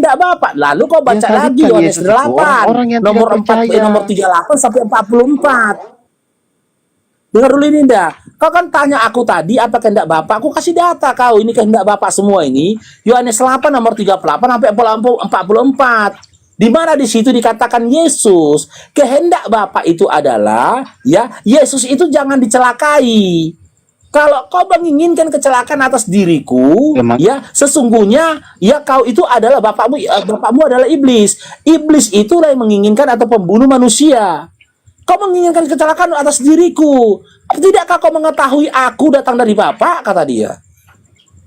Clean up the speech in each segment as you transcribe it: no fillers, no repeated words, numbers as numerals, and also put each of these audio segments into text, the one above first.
kehendak Bapa. Lalu kau baca Yang lagi salibkan Yohanes Yesus itu 8 orang-orang yang nomor tidak 4 percaya. nomor 38 sampai 44. Dengar dulu Dinda. Kau kan tanya aku tadi apa kehendak Bapa? Aku kasih data kau. Ini kehendak Bapa semua ini. Yohanes 8 nomor 38 sampai 44. Di mana di situ dikatakan Yesus, kehendak Bapa itu adalah ya, Yesus itu jangan dicelakai. Kalau kau menginginkan kecelakaan atas diriku, Emang ya sesungguhnya ya kau itu adalah bapakmu adalah iblis. Iblis itulah yang menginginkan atau pembunuh manusia. Kau menginginkan kecelakaan atas diriku. Tidakkah kau mengetahui aku datang dari Bapa, kata dia.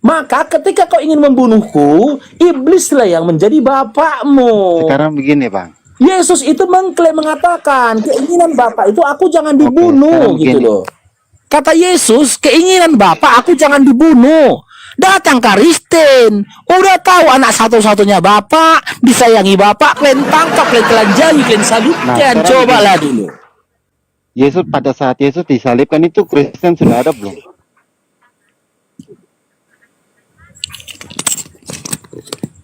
Maka ketika kau ingin membunuhku, iblislah yang menjadi bapakmu. sekarang begini Bang. Yesus itu mengatakan keinginan Bapa itu aku jangan Oke, dibunuh sekarang gitu begini. loh. Kata Yesus, keinginan Bapa aku jangan dibunuh. Datang Kristen, udah tahu anak satu-satunya Bapak, disayangi Bapak, kalian tangkap, kalian telanjangi, kalian Nah, salibkan, sekarang cobalah begini. dulu. Yesus pada saat Yesus disalibkan itu Kristen sudah ada belum?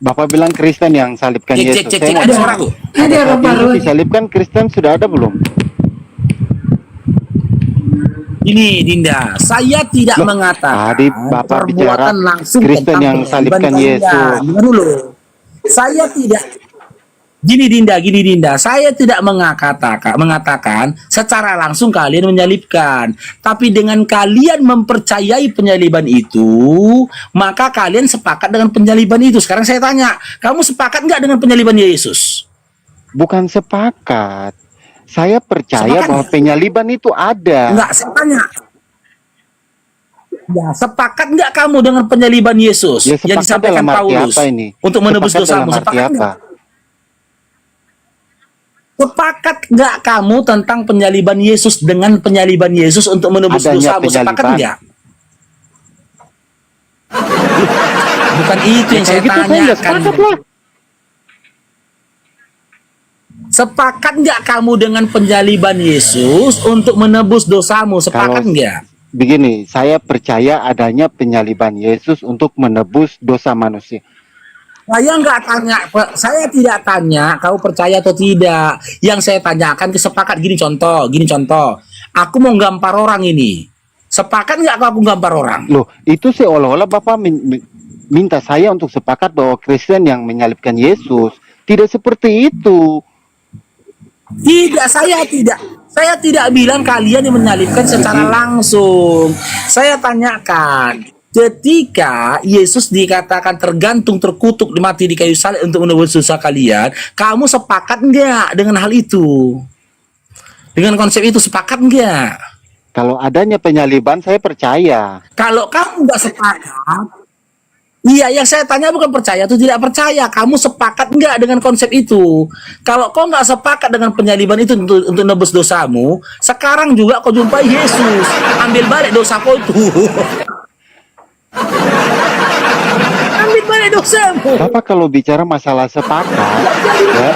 Bapak bilang Kristen yang salibkan Yesus. Saya mau Ada tanya, suaraku. pada saat Yesus disalibkan Kristen sudah ada belum? Ini Dinda, saya tidak Loh, mengatakan tadi Bapak bicara perbuatan langsung Kristen tentang yang pensalibkan salibkan kalian. Yesus. Dengar dulu. Saya tidak gini Dinda, saya tidak mengatakan secara langsung kalian menyalibkan, tapi dengan kalian mempercayai penyaliban itu, maka kalian sepakat dengan penyaliban itu. Sekarang saya tanya, kamu sepakat nggak dengan penyaliban Yesus? Bukan sepakat. Saya percaya Sepakat bahwa nggak? penyaliban itu ada. Enggak, saya tanya. Ya, sepakat nggak kamu dengan penyaliban Yesus Ya yang sepakat disampaikan dalam arti Paulus apa ini? untuk menebus Sepakat dalam dosamu? arti Sepakat apa? nggak? Sepakat nggak kamu tentang penyaliban Yesus dengan penyaliban Yesus untuk menebus Adanya dosamu? Sepakat penyaliban. nggak? Bukan itu yang Kalau saya gitu saya nggak tanyakan. sepakat lah. Sepakat nggak kamu dengan penyaliban Yesus untuk menebus dosamu? Sepakat Kalau nggak? begini, saya percaya adanya penyaliban Yesus untuk menebus dosa manusia. Saya nggak tanya, saya tidak tanya kau percaya atau tidak. Yang saya tanyakan kesepakat gini contoh. Aku mau gambar orang ini. Sepakat nggak aku gambar orang? Loh, itu seolah-olah Bapak minta saya untuk sepakat bahwa Kristen yang menyalibkan Yesus. Tidak seperti itu. Tidak, saya tidak bilang kalian yang menyalibkan secara langsung. Saya tanyakan, ketika Yesus dikatakan tergantung, terkutuk, mati di kayu salib untuk menebus dosa kalian, kamu sepakat nggak dengan hal itu? Dengan konsep itu sepakat nggak? Kalau adanya penyaliban saya percaya. Kalau kamu nggak sepakat, iya, yang saya tanya bukan percaya atau tidak percaya. Kamu sepakat nggak dengan konsep itu? Kalau kau nggak sepakat dengan penyaliban itu untuk nebus dosamu, sekarang juga kau jumpai Yesus. Ambil balik dosa kau itu. Ambil balik dosamu. Bapak kalau bicara masalah sepakat, ya,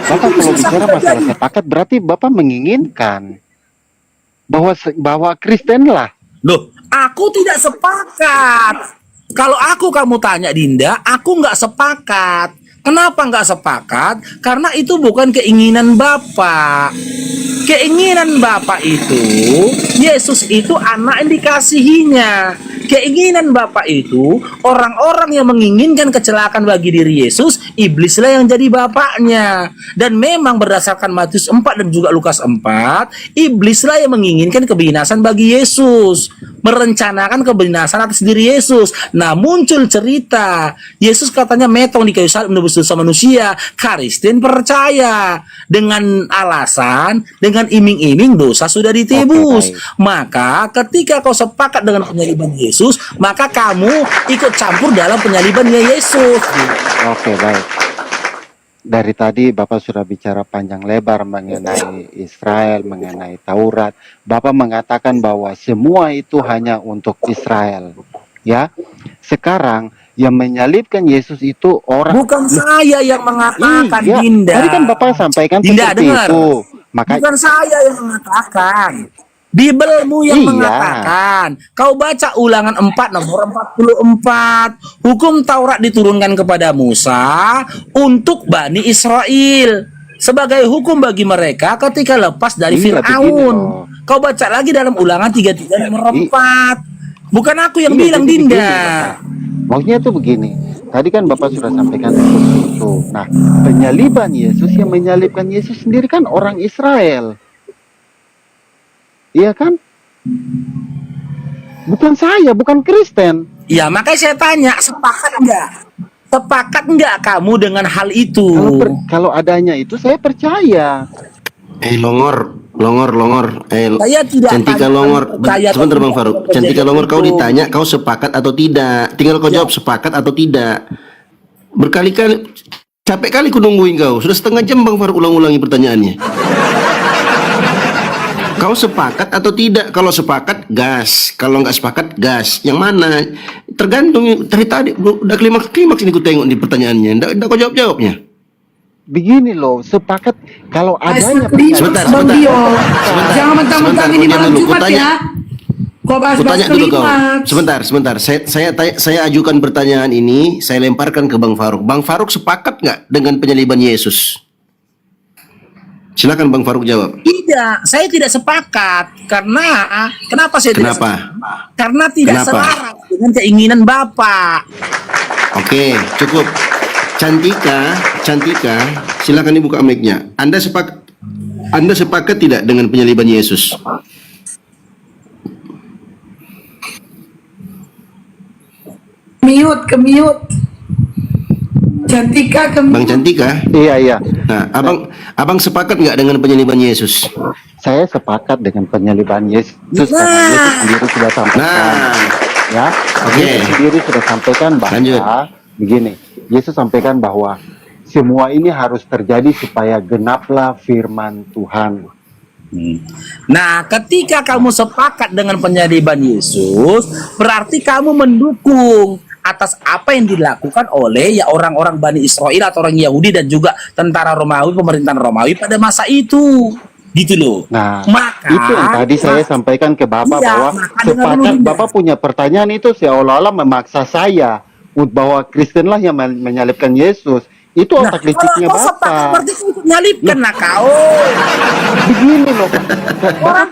Bapak kalau bicara masalah sepakat berarti Bapak menginginkan bahwa Kristen lah. Loh, aku tidak sepakat. Kalau kamu tanya Dinda, aku nggak sepakat. Kenapa nggak sepakat? Karena itu bukan keinginan Bapak. Keinginan Bapak itu, Yesus itu anak yang dikasihinya. Keinginan Bapak itu, orang-orang yang menginginkan kecelakaan bagi diri Yesus, iblislah yang jadi bapaknya. Dan memang berdasarkan Matius 4 dan juga Lukas 4, iblislah yang menginginkan kebinasan bagi Yesus. Merencanakan kebinasan atas diri Yesus. Nah, muncul cerita, Yesus katanya metong di kayu salib menebus dosa manusia. Kristen percaya dengan alasan, dengan iming-iming dosa sudah ditebus. Oke, Maka ketika kau sepakat dengan penyaliban Yesus, maka kamu ikut campur dalam penyalibannya Yesus. Oke, baik. Dari tadi Bapak sudah bicara panjang lebar mengenai Israel, mengenai Taurat. Bapak mengatakan bahwa semua itu hanya untuk Israel. Ya, sekarang yang menyalibkan Yesus itu orang. Bukan saya yang mengatakan, Iya, Dinda. tadi kan Bapak sampaikan Dinda, seperti dengar. itu. Maka Bukan saya yang mengatakan. Bibelmu yang Iya. mengatakan. Kau baca Ulangan 4 nomor 44. Hukum Taurat diturunkan kepada Musa untuk Bani Israel sebagai hukum bagi mereka ketika lepas dari Iya, begini Firaun. loh. Kau baca lagi dalam Ulangan 33 nomor 4. Bukan aku yang Iya, bilang, jadi begini, Dinda. Bapak. Maksudnya tuh begini. Tadi kan Bapak sudah sampaikan seperti itu. Nah, penyaliban Yesus, yang menyalibkan Yesus sendiri kan orang Israel. Iya kan? Bukan saya, bukan Kristen. Ya, makanya saya tanya, sepakat enggak? Sepakat enggak kamu dengan hal itu? Kalau adanya itu saya percaya. Longor. Saya tidak Cantika tanya Longor. percaya Sebentar atau Bang tidak Faruk. percaya Cantika Longor, kau itu. ditanya kau sepakat atau tidak. Tinggal kau jawab sepakat atau tidak. Berkali-kali, capek kali ku nungguin kau. Sudah setengah jam Bang Faruk ulang-ulangi pertanyaannya. Kau sepakat atau tidak? Kalau sepakat, gas. Kalau nggak sepakat, gas. Yang mana? Tergantung. Dari tadi udah klimaks ini ku tengok di pertanyaannya. Nggak kau jawabnya. Begini loh, sepakat kalau adanya Sebentar. Bang Dio. Jangan mentang-mentang Sebentar, ini kau malam diam dulu. Jumat Kutanya. ya. Kau Ku bahas-bahas tanya dulu kau. klimaks. Sebentar. Saya ajukan pertanyaan ini. Saya lemparkan ke Bang Faruk. Bang Faruk sepakat nggak dengan penyaliban Yesus? Silakan Bang Faruk jawab. Tidak, saya tidak sepakat. Karena, kenapa saya tidak Kenapa? sepakat? Karena tidak Kenapa? selaras dengan keinginan Bapak. Oke, cukup. Cantika, silakan dibuka mic-nya. Anda sepakat tidak dengan penyaliban Yesus? Ke mute. Cantika ke Bang mute. Cantika? Iya. Nah, abang sepakat nggak dengan penyaliban Yesus? Saya sepakat dengan penyaliban Yesus karena Nah. Yesus sendiri sudah sampaikan. Nah, Ya, Oke. Yesus sendiri sudah sampaikan bahwa Lanjut. begini. Yesus sampaikan bahwa semua ini harus terjadi supaya genaplah firman Tuhan. Nah, ketika kamu sepakat dengan penyaliban Yesus, berarti kamu mendukung atas apa yang dilakukan oleh ya orang-orang Bani Israel atau orang Yahudi dan juga tentara Romawi, pemerintahan Romawi pada masa itu. Gitu loh. Nah, Maka itu yang tadi saya sampaikan ke Bapak Iya, bahwa maka dengar dulu, sepakat Dinda. Bapak punya pertanyaan itu seolah-olah memaksa saya bahwa Kristenlah yang menyalibkan Yesus. Itu Nah, otak kalau liciknya kau sepakat Bapak. berarti kau ikut nyalipkan lah kau. Begini loh, Orang Bapak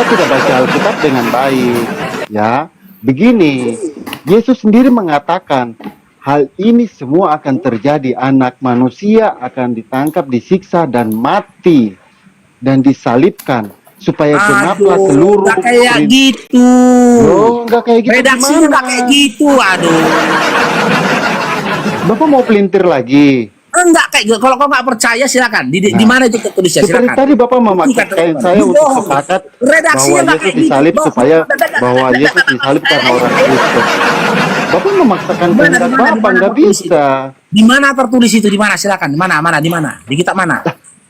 tidak baca Alkitab dengan baik, ya. Begini, Yesus sendiri mengatakan hal ini semua akan terjadi. Anak manusia akan ditangkap, disiksa dan mati dan disalibkan supaya genaplah seluruh. nggak kayak gitu. Loh, nggak kayak gitu. Redaksinya gimana? nggak kayak gitu, aduh. Bapak mau pelintir lagi. Enggak kayak gitu. Kalau kau nggak percaya silakan. Di mana itu tertulisnya? Seperti Silakan. tadi Bapak memaksakan Buktikan, saya untuk bohong. sepakat Redaksinya bahwa nggak Yesus kayak gitu. disalib Bohong. supaya bahwa Yesus disalib karena orang Kristen. Bapak memaksakan kehendak Bapak, nggak bisa. Di mana tertulis itu? Di mana? Silakan. Di mana? Di mana? Di kitab mana?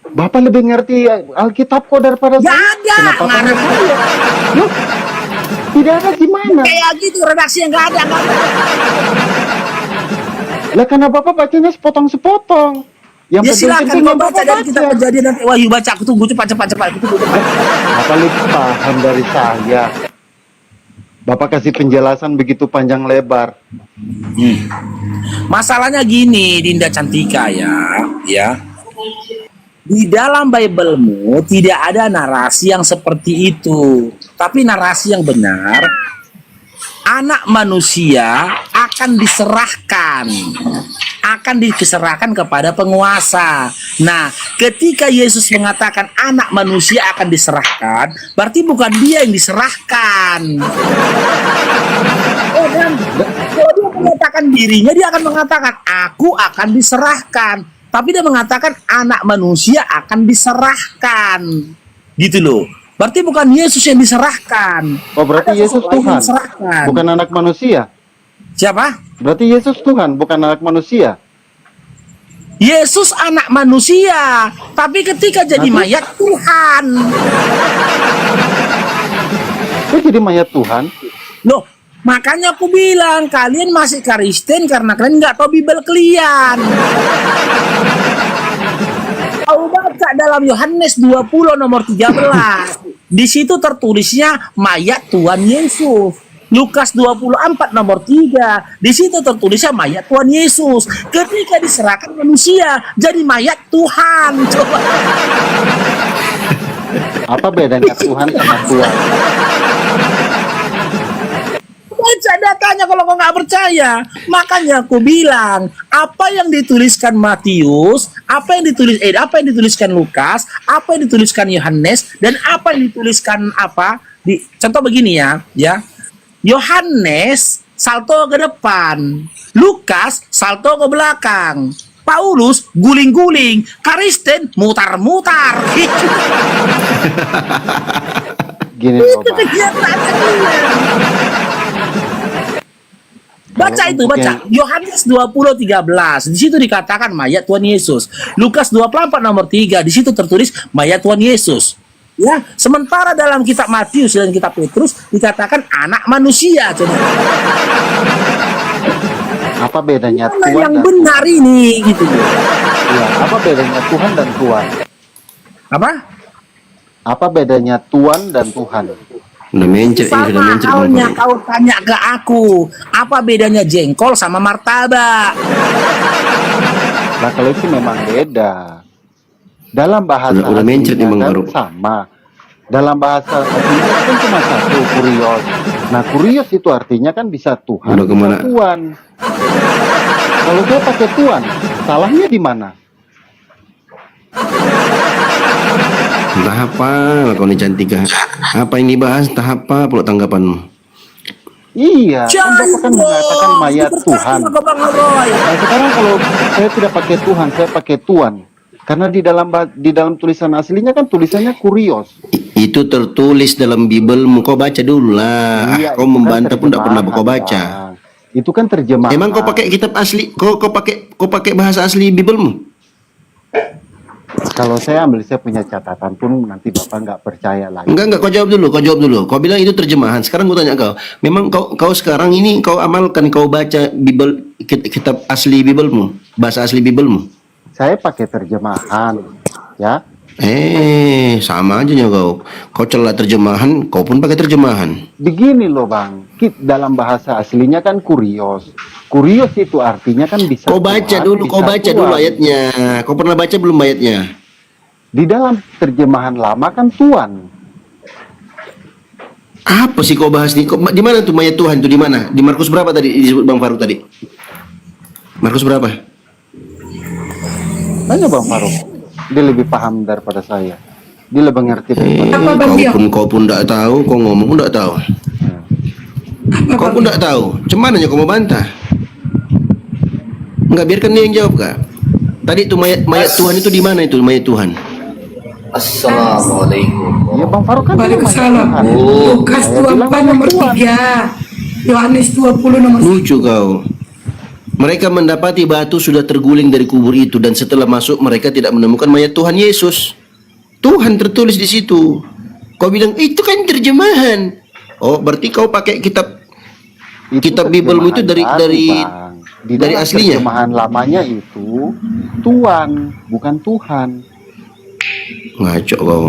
Bapak lebih ngerti Alkitab kok daripada Nggak saya. ada. Kenapa Nggak tanya ada. saya? Loh, tidak ada gimana? Kayak gitu redaksinya nggak ada. Nggak ada. Lah karena Bapak bacanya sepotong-sepotong. Yang Ya silakan penting-penting kau yang baca Bapak dari kitab baca. Kejadian nanti Wahyu baca. Aku tunggu cepat. Aku tunggu cepat. Bapak lebih paham dari saya. Bapak kasih penjelasan begitu panjang lebar. Masalahnya gini, Dinda Cantika ya. Di dalam Biblemu tidak ada narasi yang seperti itu. Tapi narasi yang benar, anak manusia akan diserahkan kepada penguasa. Nah, ketika Yesus mengatakan anak manusia akan diserahkan, berarti bukan dia yang diserahkan. Oh, dan kalau dia mengatakan dirinya, dia akan mengatakan aku akan diserahkan. Tapi dia mengatakan anak manusia akan diserahkan. Gitu loh. Berarti bukan Yesus yang diserahkan. Oh, berarti Ada Yesus sesuatu yang Tuhan, diserahkan. bukan anak manusia. Siapa? Berarti Yesus Tuhan, bukan anak manusia. Yesus anak manusia, tapi ketika jadi mayat Tuhan. Kok jadi mayat Tuhan? Loh, makanya aku bilang kalian masih Kristen karena kalian nggak tahu Bible kalian. Kau baca dalam Yohanes 20 nomor 13. Di situ tertulisnya mayat Tuhan Yesus. Lukas 24 nomor 3. Di situ tertulisnya mayat Tuhan Yesus. Ketika diserahkan manusia jadi mayat Tuhan. Coba. Apa bedanya Tuhan sama Tuhan? Baca datanya kalau kau nggak percaya. Makanya aku bilang, apa yang dituliskan Matius, apa yang dituliskan Lukas, apa yang dituliskan Yohanes, dan apa yang dituliskan contoh begini ya. Yohanes salto ke depan, Lukas salto ke belakang, Paulus guling-guling, Kristen mutar-mutar. Gini loh, Itu Bang. kegiatannya dia. Baca itu, baca. Yohanes 20:13. Di situ dikatakan mayat Tuhan Yesus. Lukas 24 nomor 3. Di situ tertulis mayat Tuhan Yesus. Ya, sementara dalam kitab Matius dan kitab Petrus dikatakan anak manusia. Coba. Apa bedanya Mana Tuhan yang dan benar ini gitu. Iya, apa bedanya Tuhan dan Tuhan? Apa? Apa bedanya Tuhan dan Tuhan? Udah mencet ini, sudah Sama mencet Bang halnya Farouk. kau tanya ke aku, apa bedanya jengkol sama martabak? Nah, kalau itu memang beda. Dalam bahasa Udah mencet nih, aslinya Bang kan Farouk. sama. Dalam bahasa aslinya kan cuma satu, kurios. Nah, kurios itu artinya kan bisa Tuhan, Udah bisa kemana? Tuhan. Kalau saya pakai Tuhan, salahnya di mana? Entah apa kau nih cantik. Apa yang dibahas? Entah apa pula tanggapanmu? Iya, kan Bapak kan mengatakan mayat Diberkati Tuhan. sama Bang Roy. Nah, sekarang kalau saya tidak pakai Tuhan, saya pakai Tuhan. Karena di dalam tulisan aslinya kan tulisannya kurios. Itu tertulis dalam Bibelmu. Kau baca dulu lah. Iya, Kau itu kan membantah pun tidak pernah terjemahan, kau baca. Bang. Itu kan terjemahan. Emang kau pakai kitab asli? Kau pakai bahasa asli Bibelmu? Kalau saya punya catatan pun nanti Bapak nggak percaya lagi. Enggak, kau jawab dulu. Kau bilang itu terjemahan. Sekarang gua tanya kau. Memang kau sekarang ini kau amalkan, kau baca kitab asli Bibelmu, bahasa asli Bibelmu? Saya pakai terjemahan, ya. Sama aja ya kau. Kau celah terjemahan, kau pun pakai terjemahan. Begini loh Bang, dalam bahasa aslinya kan kurios. Kurios itu artinya kan bisa Kau baca Tuhan, dulu, kau bisa baca dulu Tuhan. ayatnya. Kau pernah baca belum ayatnya? Di dalam terjemahan lama kan Tuhan. Apa sih kau bahas nih? Di mana tuh mayat Tuhan tuh di mana? Di Markus berapa tadi disebut Bang Farouk tadi? Markus berapa? Tanya Bang Farouk, dia lebih paham daripada saya. Dia lebih ngerti daripada Apa Bang Tio? Kau pun tidak tahu, kau ngomong pun tidak tahu. Kau pun tidak tahu. Cuman aja kau mau bantah. Enggak, biarkan dia yang jawab kak. Tadi tuh mayat Tuhan itu di mana itu mayat Tuhan? Assalamualaikum. Ya Bang Farouk kan Waalaikumsalam. Lukas Saya bilang 24 nomor Tuhan. 3. Yohanes 20 nomor 1. Lucu kau. Mereka mendapati batu sudah terguling dari kubur itu dan setelah masuk mereka tidak menemukan mayat Tuhan Yesus. Tuhan tertulis di situ. Kau bilang itu kan terjemahan. Oh, berarti kau pakai kitab Bibelmu itu dari terjemahan dari baru, Bang. Di dari dalam aslinya. Terjemahan lamanya itu Tuhan, bukan Tuhan. Ngaco kau.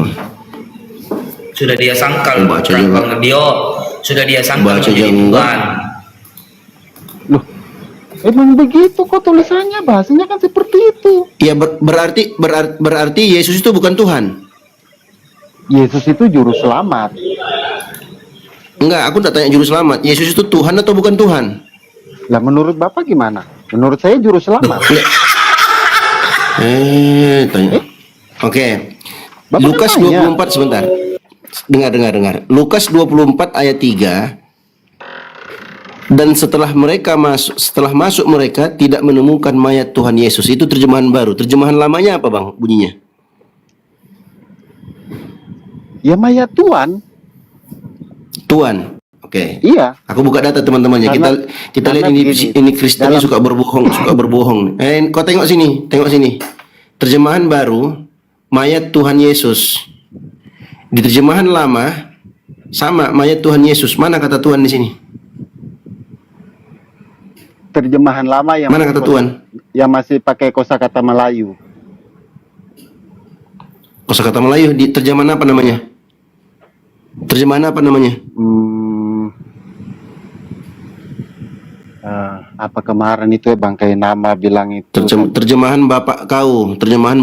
Sudah dia sangkal Baca Bang juga. Bang Dio. Sudah dia sangkal Baca menjadi juga. Tuhan. Loh, emang begitu kok tulisannya, bahasanya kan seperti itu. Ya berarti Yesus itu bukan Tuhan. Yesus itu juru selamat. Enggak, aku tidak tanya juru selamat. Yesus itu Tuhan atau bukan Tuhan? Lah menurut Bapak gimana? Menurut saya juru selamat. Tanya. Oke. Bapak Lukas kan tanya. 24 sebentar. Dengar. Lukas 24 ayat 3. Dan setelah masuk mereka tidak menemukan mayat Tuhan Yesus. Itu terjemahan baru. Terjemahan lamanya apa, Bang? Bunyinya? Ya mayat Tuhan. Tuhan. Oke. Iya. Aku buka data teman-temannya. Kita lihat karena ini Kristen ini dalam- suka berbohong. Kau tengok sini. Terjemahan baru mayat Tuhan Yesus. Di terjemahan lama sama mayat Tuhan Yesus. Mana kata Tuhan di sini? Terjemahan lama yang Mana kata Tuhan? yang masih pakai kosakata Melayu. Kosakata Melayu di terjemahan apa namanya? Terjemahan apa namanya? Apa kemarin itu ya bangkai nama bilang itu Terjemahan bapak kau, terjemahan